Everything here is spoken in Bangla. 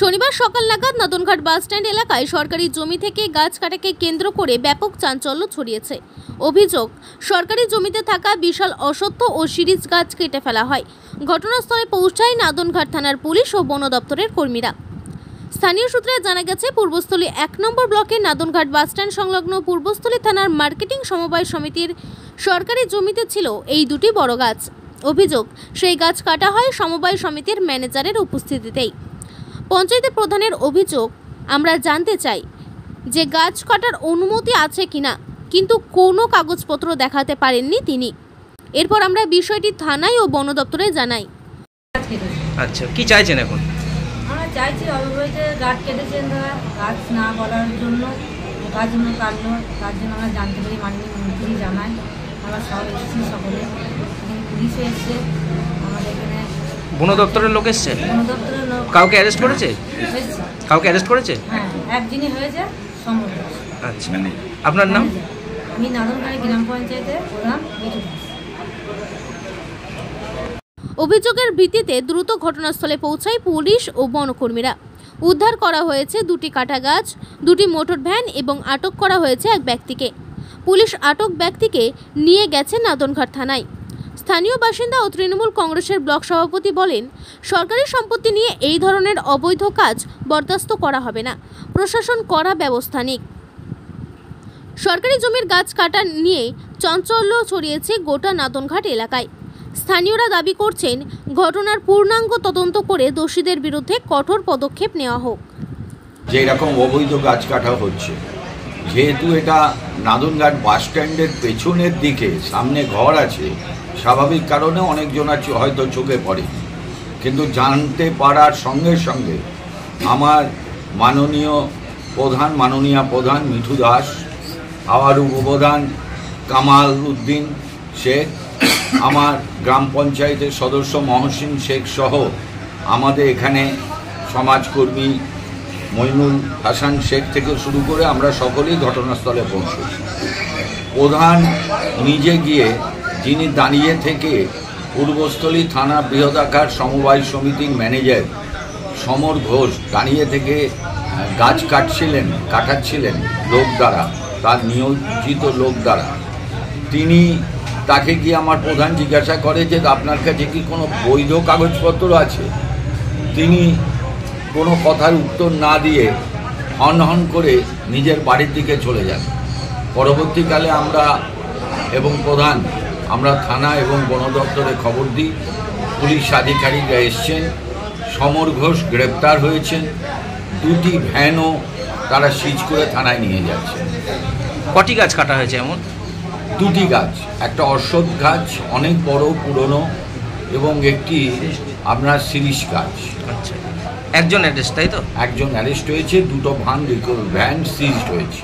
শনিবার সকাল নাগাদ নাদনঘাট বাসস্ট্যান্ড এলাকায় সরকারি জমি থেকে গাছ কাটাকে কেন্দ্র করে ব্যাপক চাঞ্চল্য ছড়িয়েছে। অভিযোগ, সরকারি জমিতে থাকা বিশাল অশ্বত্থ ও শিরীষ গাছ কেটে ফেলা হয়। ঘটনাস্থলে পৌঁছায় নাদনঘাট থানার পুলিশ ও বন দপ্তরের কর্মীরা। স্থানীয় সূত্রে জানা গেছে, পূর্বস্থলী ১ নম্বর ব্লকের নাদনঘাট বাসস্ট্যান্ড সংলগ্ন পূর্বস্থলী থানার মার্কেটিং সমবায় সমিতির সরকারি জমিতে ছিল এই দুটি বড় গাছ। অভিযোগ, সেই গাছ কাটা হয় সমবায় সমিতির ম্যানেজারের উপস্থিতিতেই। পঞ্চায়েতের প্রধানের অভিযোগ, আমরা জানতে চাই যে গাছ কাটার অনুমতি আছে কিনা, কিন্তু কোনো কাগজপত্র দেখাতে পারেননি তিনি। এরপর আমরা বিষয়টি থানায় ও বন দপ্তরে জানাই। আচ্ছা, কি চাইছেন এখন? আমরা চাইছি অবৈধ গাছ কেটেছেন তারা, গাছ না বলার জন্য কাটলো, তার জন্য আমরা জানতে পারি, মাননীয় মন্ত্রী জানাই। আমরা সব এসেছি, সকলে পুলিশও এসছে আমাদের এখানে। বন দপ্তরের লোক এসছে? বন দপ্তরের লোক। কাউকে অ্যারেস্ট করেছে? কাউকে অ্যারেস্ট করেছে? হ্যাঁ, একদিনই হয়েছে। আচ্ছা, আপনার নাম? আমি নাদনঘাট গ্রাম পঞ্চায়েতের প্রধান। অভিযোগের ভিত্তিতে দ্রুত ঘটনাস্থলে পৌঁছায় পুলিশ ও বনকর্মীরা। উদ্ধার করা হয়েছে দুটি কাটা গাছ, দুটি মোটর ভ্যান এবং আটক করা হয়েছে এক ব্যক্তিকে। পুলিশ আটক ব্যক্তিকে নিয়ে গেছে নাদনঘাট থানায়। স্থানীয় বাসিন্দা ও তৃণমূল কংগ্রেসের ব্লক সভাপতি বলেন, সরকারি সম্পত্তি নিয়ে এই ধরনের অবৈধ কাজ বরদাস্ত করা হবে না, প্রশাসন কড়া ব্যবস্থা নিক। সরকারি জমির গাছ কাটা নিয়ে চাঞ্চল্য ছড়িয়েছে গোটা নাদনঘাট এলাকায়। স্থানীয়রা দাবি করছেন, ঘটনার পূর্ণাঙ্গ তদন্ত করে দোষীদের বিরুদ্ধে কঠোর পদক্ষেপ নেওয়া হোক। যে রকম অবৈধ গাছ কাটা হচ্ছে, যেহেতু এটা নাদনঘাট বাস স্ট্যান্ডের পেছনের দিকে, সামনে ঘর আছে, স্বাভাবিক কারণে অনেকজন হয়তো চোখে পড়ে, কিন্তু জানতে পারার সঙ্গে সঙ্গে আমার মাননীয় প্রধান মিঠু দাস, আমার উপপ্রধান কামাল উদ্দিন শেখ, আমার গ্রাম পঞ্চায়েতের সদস্য মহসিন শেখ সহ আমাদের এখানে সমাজকর্মী মইনুল হাসান শেখ থেকে শুরু করে আমরা সকলেই ঘটনাস্থলে পৌঁছেছি। প্রধান নিজে গিয়ে, যিনি দাঁড়িয়ে থেকে পূর্বস্থলী থানা বৃহদাকার সমবায় সমিতির ম্যানেজার সমর ঘোষ দাঁড়িয়ে থেকে গাছ কাটাচ্ছিলেন লোক দ্বারা, তার নিয়োজিত লোক দ্বারা। তাকে গিয়ে আমার প্রধান জিজ্ঞাসা করে যে আপনার কাছে কি কোনো বৈধ কাগজপত্র আছে? তিনি কোনো কথার উত্তর না দিয়ে হন করে নিজের বাড়ির দিকে চলে যান। পরবর্তীকালে আমরা থানা এবং বন দপ্তরে খবর দিই, পুলিশ আধিকারিকরা এসছেন, সমর ঘোষ গ্রেপ্তার হয়েছেন, দুটি ভ্যানও তারা সিজ করে থানায় নিয়ে যাচ্ছেন। কটি গাছ কাটা হয়েছে? এমন দুটি গাছ, একটা অশ্বত্থ গাছ অনেক বড় পুরনো এবং একটি আপনার শিরীষ গাছ। আচ্ছা, একজন অ্যারেস্ট, তাই তো? একজন অ্যারেস্ট হয়েছে, দুটো ভ্যান সিজড হয়েছে।